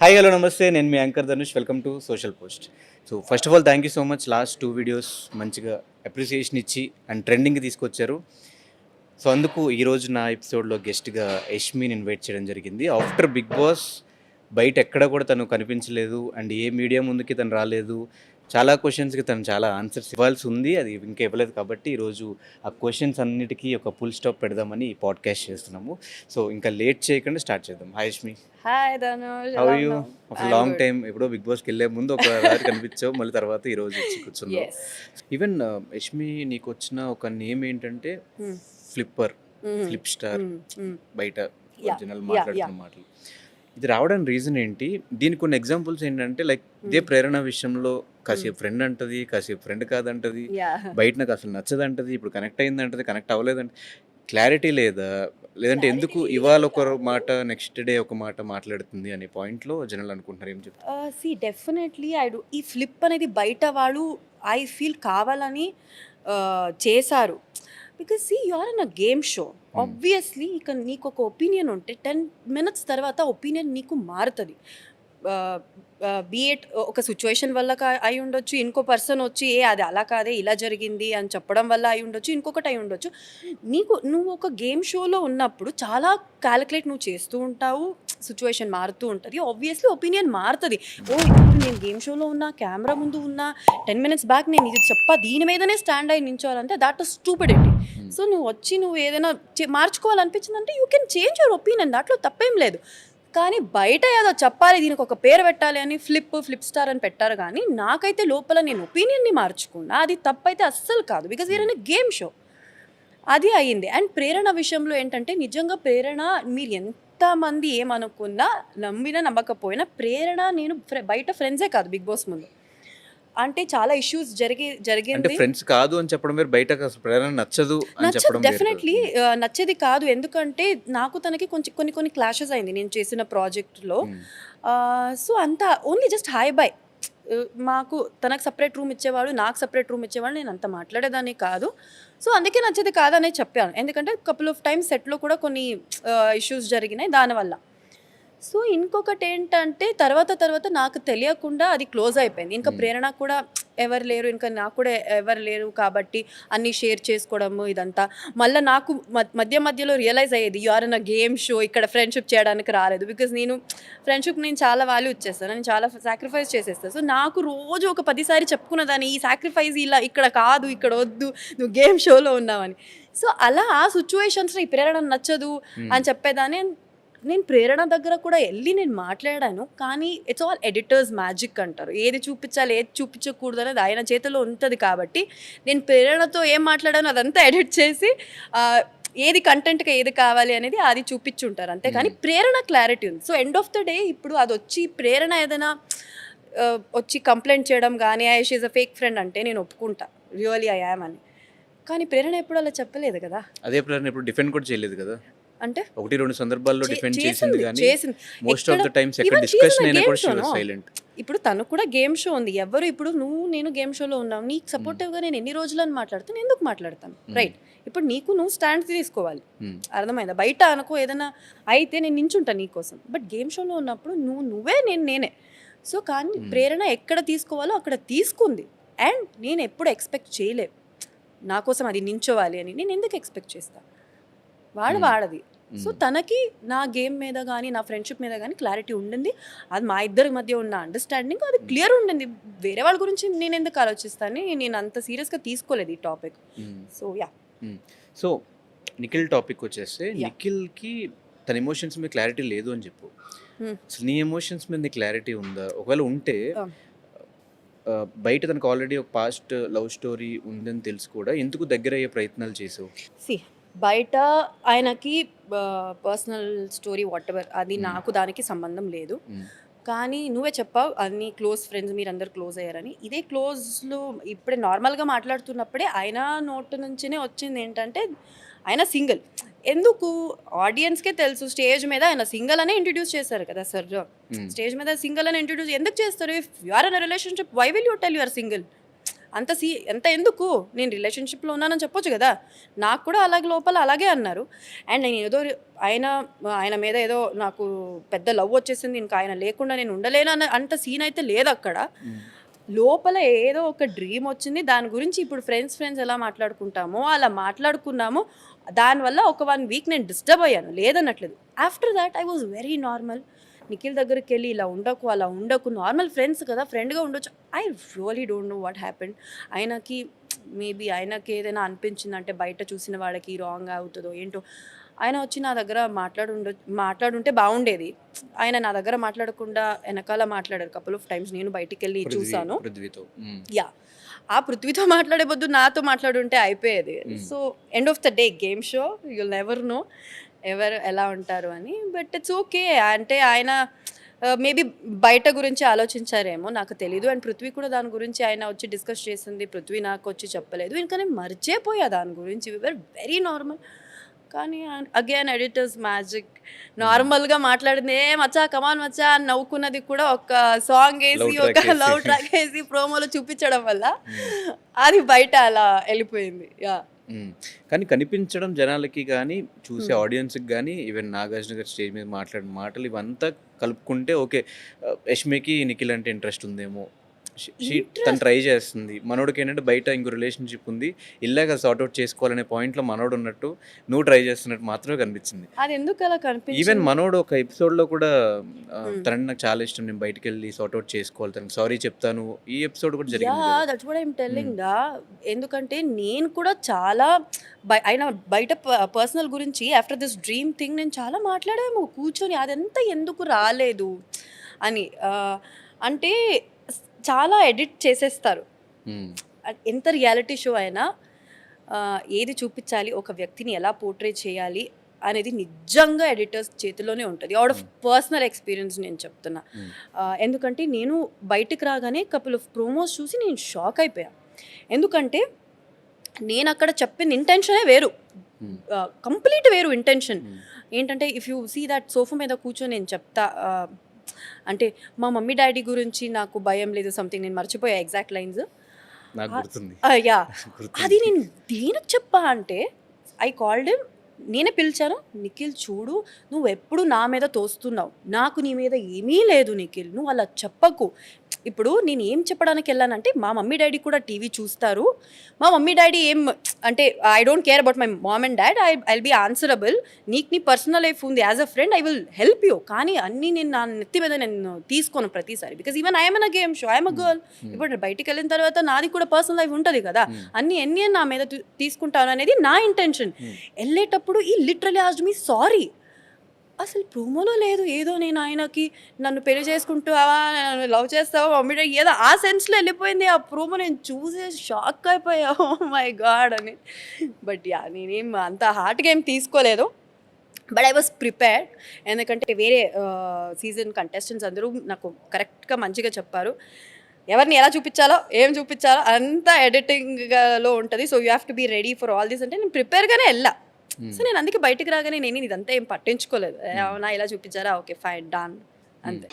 Hi hello నమస్తే, నేను మీ anchor Dhanush. Welcome to social post. So first of all thank you so much. Last 2 videos మంచిగా appreciation ఇచ్చి and ట్రెండింగ్కి తీసుకొచ్చారు. సో అందుకు ఈరోజు నా ఎపిసోడ్లో గెస్ట్గా యష్మిని ఇన్వైట్ చేయడం జరిగింది. ఆఫ్టర్ బిగ్ బాస్ బయట ఎక్కడ కూడా తను కనిపించలేదు అండ్ ఏ మీడియా ముందుకి తను రాలేదు. చాలా క్వశ్చన్స్కి తను చాలా ఆన్సర్స్ ఇవ్వాల్సి ఉంది, అది ఇంకా ఇవ్వలేదు. కాబట్టి ఈరోజు ఆ క్వశ్చన్స్ అన్నిటికీ ఒక ఫుల్ స్టాప్ పెడదామని ఈ పాడ్కాస్ట్ చేస్తున్నాము. సో ఇంకా లేట్ చేయకుండా స్టార్ట్ చేద్దాం. Hi Yashmi, hi Dhanush, how ఎలా యూ? ఉన్నావు? ఒక I'm లాంగ్ good. టైం ఎప్పుడో బిగ్ బాస్కి వెళ్ళే ముందు ఒకసారి కనిపించావు, మళ్ళీ తర్వాత ఈరోజు వచ్చి కూర్చున్నావు. Yes. ఈవెన్ యష్మి, నీకు వచ్చిన ఒక నేమ్ ఏంటంటే Hmm. Flipper, Mm. Flip star, బయట Yeah, జనాలు yeah, మాట్లాడుతున్న మాటలు. ఇది రావడానికి రీజన్ ఏంటి? దీనికి కొన్ని ఎగ్జాంపుల్స్ ఏంటంటే లైక్ ఇదే ప్రేరణ విషయంలో కాసేపు ఫ్రెండ్ అంటది, కాసేపు ఫ్రెండ్ కాదంటది, Yeah. బయట నాకు అసలు నచ్చదంటది, ఇప్పుడు కనెక్ట్ అయిందంటది, కనెక్ట్ అవ్వలేదంటే క్లారిటీ లేదా? లేదంటే ఎందుకు ఇవాళ ఒక మాట నెక్స్ట్ డే ఒక మాట మాట్లాడుతుంది అనే పాయింట్లో జనాలు అనుకుంటున్నారు. ఏం చెప్తారు? See, definitely I do. ఈ ఫ్లిప్ అనేది బయట వాళ్ళు ఐ ఫీల్ కావాలని చేశారు. Because see you are in a game show. Obviously ఇక నీకు ఒక ఒపీనియన్ ఉంటే 10 minutes తర్వాత ఒపీనియన్ నీకు మారుతుంది. బీఎట్ ఒక సిచ్యువేషన్ వల్ల అయి ఉండొచ్చు, ఇంకో పర్సన్ వచ్చి అది అలా కాదే ఇలా జరిగింది అని చెప్పడం వల్ల అయి ఉండొచ్చు, ఇంకొకటి అయి ఉండొచ్చు. నువ్వు ఒక గేమ్ షోలో ఉన్నప్పుడు చాలా క్యాలిక్యులేట్ నువ్వు చేస్తూ ఉంటావు, సిచ్యువేషన్ మారుతూ ఉంటుంది, ఆబ్వియస్లీ ఒపీనియన్ మారుతుంది. ఇప్పుడు నేను గేమ్ షోలో ఉన్నా, కెమెరా ముందు ఉన్నా, 10 minutes బ్యాక్ నేను ఇది దీని మీదనే స్టాండ్ అయి నించోవాలంటే దాట్ ఇస్ స్టూపిడిటీ. సో నువ్వు వచ్చి నువ్వు ఏదైనా మార్చుకోవాలనిపించిందంటే you can change your opinion, దాంట్లో తప్పేం లేదు. కానీ బయట ఏదో చెప్పాలి, దీనికి ఒక పేరు పెట్టాలి అని ఫ్లిప్ స్టార్ అని పెట్టారు. కానీ నాకైతే లోపల నేను ఒపీనియన్ని మార్చుకున్నా, అది తప్పైతే అస్సలు కాదు. Because we're in a game show. అది అయ్యింది. అండ్ ప్రేరణ విషయంలో ఏంటంటే నిజంగా ప్రేరణ మీరు ఎంతమంది ఏమనుకున్నా, నమ్మినా నమ్మకపోయినా, ప్రేరణ నేను బయట ఫ్రెండ్సే కాదు బిగ్ బాస్ ముందు. అంటే చాలా ఇష్యూస్ అంటే జరిగింది. ఫ్రెండ్స్ కాదు అని చెప్పడం వేరు, బయట అసలు ప్రేరణ నచ్చదు అని చెప్పడం వేరు. డెఫినెట్లీ నచ్చేది కాదు. ఎందుకంటే నాకు తనకి కొంచెం కొన్ని క్లాషెస్ అయింది నేను చేసిన ప్రాజెక్ట్లో. సో అంతా ఓన్లీ జస్ట్ హాయ్ బై. మాకు తనకు సపరేట్ రూమ్ ఇచ్చేవాడు, నాకు సపరేట్ రూమ్ ఇచ్చేవాడు, నేను అంత మాట్లాడేదాన్ని కాదు. సో అందుకే నచ్చేది కాదనే చెప్పాను. ఎందుకంటే కపుల్ ఆఫ్ టైమ్స్ సెట్లో కూడా కొన్ని ఇష్యూస్ జరిగినాయి దానివల్ల. సో ఇంకొకటి ఏంటంటే తర్వాత నాకు తెలియకుండా అది క్లోజ్ అయిపోయింది. ఇంకా ప్రేరణ కూడా ఎవరు లేరు, ఇంకా నాకు కూడా ఎవరు లేరు కాబట్టి అన్నీ షేర్ చేసుకోవడము ఇదంతా. మళ్ళీ నాకు మధ్యలో రియలైజ్ అయ్యేది you are in a game show, ఇక్కడ ఫ్రెండ్షిప్ చేయడానికి రాలేదు. బికాజ్ నేను చాలా వాల్యూ ఇచ్చేస్తాను, నేను చాలా సాక్రిఫైస్ చేసేస్తాను. సో నాకు రోజు ఒక 10 సారి చెప్పుకున్నదాన్ని, ఈ సాక్రిఫైస్ ఇలా ఇక్కడ కాదు, ఇక్కడ వద్దు, నువ్వు గేమ్ షోలో ఉన్నావని. సో అలా ఆ సిచ్యువేషన్స్లో ఈ ప్రేరణ నచ్చదు అని చెప్పేదాన్ని. నేను ప్రేరణ దగ్గర కూడా వెళ్ళి నేను మాట్లాడాను. కానీ ఇట్స్ ఆల్ ఎడిటర్స్ మ్యాజిక్ అంటారు. ఏది చూపించాలి, ఏది చూపించకూడదు అనేది ఆయన చేతిలో ఉంటుంది. కాబట్టి నేను ప్రేరణతో ఏం మాట్లాడానో అదంతా ఎడిట్ చేసి ఏది కంటెంట్గా ఏది కావాలి అనేది అది చూపించుంటారు అంతే. కానీ ప్రేరణ క్లారిటీ ఉంది. So end of the day ఇప్పుడు అది వచ్చి ప్రేరణ ఏదైనా వచ్చి కంప్లైంట్ చేయడం కానీ she is a fake friend అంటే నేను ఒప్పుకుంటా, రియల్లీ ఐ యామ్ అని. కానీ ప్రేరణ ఎప్పుడు అలా చెప్పలేదు కదా. అదే ప్రేరణ ఎప్పుడు డిఫెండ్ కూడా చేయలేదు కదా. అంటే 1-2 సందర్భాల్లో డిఫెండ్ చేసింది, కానీ చేసింది. మోస్ట్ ఆఫ్ ద టైమ్స్ ఎక్కడ Even discussion she is in a అయినా game కూడా she show, was no? Silent. ఇప్పుడు తను కూడా గేమ్ షో ఉంది. ఎవరు ఇప్పుడు నేను గేమ్ షోలో ఉన్నావు, నీకు సపోర్టివ్గా నేను ఎన్ని రోజులు అని మాట్లాడతాను, ఎందుకు మాట్లాడతాను? రైట్. ఇప్పుడు నువ్వు స్టాండ్ తీసుకోవాలి, అర్థమైందా? బయట అనుకో ఏదైనా అయితే నేను నించుంటాను నీకోసం, బట్ గేమ్ షోలో ఉన్నప్పుడు నువ్వే నేనే. సో కానీ ప్రేరణ ఎక్కడ తీసుకోవాలో అక్కడ తీసుకుంది. అండ్ నేను ఎప్పుడు ఎక్స్పెక్ట్ చేయలేదు నా కోసం అది నించోవాలి అని. నేను ఎందుకు ఎక్స్పెక్ట్ చేస్తాను? వాడది. సో తనకి నా గేమ్ మీద కానీ నా ఫ్రెండ్షిప్ మీద కానీ క్లారిటీ ఉండింది. అది మా ఇద్దరి మధ్య ఉన్న అండర్స్టాండింగ్ అది క్లియర్ ఉండింది. వేరే వాళ్ళ గురించి నేను ఎందుకు ఆలోచిస్తాను, నేను అంత సీరియస్గా తీసుకోలేదు ఈ topic. So yeah. So Nikhil topic వచ్చేస్తే, నిఖిల్కి తన ఎమోషన్స్ మీద క్లారిటీ లేదు అని చెప్పు. అసలు నీ ఎమోషన్స్ మీద నీ క్లారిటీ ఉందా? ఒకవేళ ఉంటే బయట తనకు ఆల్రెడీ ఒక పాస్ట్ లవ్ స్టోరీ ఉందని తెలిసి కూడా ఎందుకు దగ్గర అయ్యే ప్రయత్నాలు చేసావు? బయట ఆయనకి పర్సనల్ స్టోరీ వాట్ ఎవర్, అది నాకు దానికి సంబంధం లేదు. కానీ నువ్వే చెప్పావు అన్ని క్లోజ్ ఫ్రెండ్స్ మీరందరూ క్లోజ్ అయ్యారని. ఇదే క్లోజ్లో ఇప్పుడే నార్మల్గా మాట్లాడుతున్నప్పుడే ఆయన నోటు నుంచినే వచ్చింది ఏంటంటే ఆయన సింగిల్. ఎందుకు ఆడియన్స్కే తెలుసు, స్టేజ్ మీద ఆయన సింగిల్ అనే ఇంట్రడ్యూస్ చేశారు కదా సార్. స్టేజ్ మీద సింగిల్ అని ఇంట్రడ్యూస్ ఎందుకు చేస్తారు? If you are in a relationship why will you tell you are single? ఎంత ఎందుకు, నేను రిలేషన్షిప్లో ఉన్నానని చెప్పొచ్చు కదా. నాకు కూడా అలాగే లోపల అలాగే అన్నారు. అండ్ నేను ఏదో ఆయన మీద ఏదో నాకు పెద్ద లవ్ వచ్చేసింది, ఇంకా ఆయన లేకుండా నేను ఉండలేను అంత సీన్ అయితే లేదు అక్కడ. లోపల ఏదో ఒక డ్రీమ్ వచ్చింది, దాని గురించి ఇప్పుడు ఫ్రెండ్స్ ఎలా మాట్లాడుకుంటామో అలా మాట్లాడుకున్నాము. దానివల్ల ఒక 1 వీక్ నేను డిస్టర్బ్ అయ్యాను, లేదన్నట్లేదు. After that I was very normal. Nikhil దగ్గరికి వెళ్ళి ఇలా ఉండకు అలా ఉండకు, నార్మల్ ఫ్రెండ్స్ కదా, ఫ్రెండ్గా ఉండొచ్చు. I really don't know what happened. ఆయనకి మేబీ ఆయనకి ఏదైనా అనిపించిందంటే బయట చూసిన వాళ్ళకి రాంగ్ అవుతుందో ఏంటో, ఆయన వచ్చి నా దగ్గర మాట్లాడుంటే బాగుండేది. ఆయన నా దగ్గర మాట్లాడకుండా వెనకాల మాట్లాడారు కపుల్ ఆఫ్ టైమ్స్. నేను బయటికి వెళ్ళి చూసాను. యా, ఆ పృథ్వీతో మాట్లాడే బొద్దు నాతో మాట్లాడుంటే అయిపోయేది. So end of the day game show, you'll never know ఎవరు ఎలా ఉంటారు అని. But it's okay. అంటే ఆయన మేబీ బయట గురించి ఆలోచించారేమో, నాకు తెలీదు. అండ్ పృథ్వీ కూడా దాని గురించి ఆయన వచ్చి డిస్కస్ చేసింది, పృథ్వీ నాకు వచ్చి చెప్పలేదు. ఇంకా నేను మర్చిపోయా దాని గురించి. We're very normal. కానీ అగైన్ ఎడిటర్స్ మ్యాజిక్. నార్మల్గా మాట్లాడింది ఏ మచ్చా కమాన్ మచ్చా అని నవ్వుకున్నది కూడా ఒక సాంగ్ వేసి ఒక లవ్ ట్రాక్ వేసి ప్రోమోలో చూపించడం వల్ల అది బయట అలా వెళ్ళిపోయింది. యా, కానీ కనిపించడం జనాలకి కానీ చూసే ఆడియన్స్కి కానీ ఈవెన్ నాగార్జున గారి స్టేజ్ మీద మాట్లాడిన మాటలు ఇవంతా కలుపుకుంటే ఓకే, యష్మికి నిఖిల్ అంటే ఇంట్రెస్ట్ ఉందేమో, తను ట్రై చేస్తుంది. మనోడికి ఏంటంటే బయట ఇంకో రిలేషన్షిప్ ఉంది, ఇలాగ సార్ట్అవుట్ చేసుకోవాలనే పాయింట్లో మనోడు ఉన్నట్టు నువ్వు ట్రై చేస్తున్నట్టు మాత్రమే కనిపించింది. అది ఎందుకు అలా కనిపించింది? ఈవెన్ మనోడు ఒక ఎపిసోడ్లో కూడా తనని నాకు చాలా ఇష్టం, నేను బయటకు వెళ్ళి సార్ట్అవుట్ చేసుకోవాలి, తనకి సారీ చెప్తాను, ఈ ఎపిసోడ్ కూడా జరిగింది. దట్స్ వాట్ ఐమ్ టెల్లింగ్ దా. ఎందుకంటే నేను కూడా చాలా ఆయన బయట పర్సనల్ గురించి ఆఫ్టర్ దిస్ డ్రీమ్ థింగ్ నేను చాలా మాట్లాడాము కూర్చొని, అదంతా ఎందుకు రాలేదు అని. అంటే చాలా ఎడిట్ చేసేస్తారు. ఎంత రియాలిటీ షో అయినా ఏది చూపించాలి, ఒక వ్యక్తిని ఎలా పోర్ట్రే చేయాలి అనేది నిజంగా ఎడిటర్స్ చేతిలోనే ఉంటుంది. అవుట్ ఆఫ్ పర్సనల్ ఎక్స్పీరియన్స్ నేను చెప్తున్నా. ఎందుకంటే నేను బయటికి రాగానే కపుల్ ఆఫ్ ప్రోమోస్ చూసి నేను షాక్ అయిపోయాను. ఎందుకంటే నేను అక్కడ చెప్పిన ఇంటెన్షనే వేరు, కంప్లీట్ వేరు ఇంటెన్షన్. ఏంటంటే if you see that sofa మీద కూర్చొని నేను చెప్తా అంటే మా మమ్మీ డాడీ గురించి నాకు భయం లేదు సంథింగ్, నేను మర్చిపోయా ఎగ్జాక్ట్ లైన్స్. యా, అది నేను దేనికి చెప్పా అంటే ఐ కాల్డ్ హిమ్, నేనే పిలిచాను, నిఖిల్ చూడు నువ్వు ఎప్పుడు నా మీద తోస్తున్నావు, నాకు నీ మీద ఏమీ లేదు నిఖిల్, నువ్వు అలా చెప్పకు. ఇప్పుడు నేను ఏం చెప్పడానికి వెళ్ళానంటే మా మమ్మీ డాడీ కూడా టీవీ చూస్తారు, మా మమ్మీ డాడీ ఏం అంటే I don't care about my mom and dad, I will be answerable. నీకు నీ పర్సనల్ లైఫ్ ఉంది, as a friend I will help you, కానీ అన్నీ నేను నా నెత్తి మీద నేను తీసుకోను ప్రతిసారి. Because even I'm in a game show, I'm a girl. ఇప్పుడు బయటికి వెళ్ళిన తర్వాత నాది కూడా పర్సనల్ లైఫ్ ఉంటుంది కదా, ఎన్ని నా మీద తీసుకుంటాను అనేది నా ఇంటెన్షన్. వెళ్ళేటప్పుడు ఈ లిటరలీ ఆస్క్డ్ మీ సారీ, అసలు ప్రోమోలో లేదు, ఏదో నేను ఆయనకి నన్ను పెళ్లి చేసుకుంటావా, నన్ను లవ్ చేస్తావా మమ్మీ డాడీ ఏదో ఆ సెన్స్లో వెళ్ళిపోయింది ఆ ప్రోమో. నేను చూసే షాక్ అయిపోయా, ఓ మై గాడ్ అని. బట్ యా, నేనేం అంత హార్ట్గా ఏం తీసుకోలేదు. But I was prepared. ఎందుకంటే వేరే సీజన్ కంటెస్టెంట్స్ అందరూ నాకు కరెక్ట్గా మంచిగా చెప్పారు, ఎవరిని ఎలా చూపించాలో ఏం చూపించాలో అంతా ఎడిటింగ్లో ఉంటుంది. So you have to be ready for all this అంటే నేను ప్రిపేర్గానే వెళ్ళా. సో నేను అందుకే బయటకు రాగానే నేను ఇదంతా ఏం పట్టించుకోలేదు. అవునా ఇలా చూపించారా, ఓకే ఫైన్ డన్ అంతే.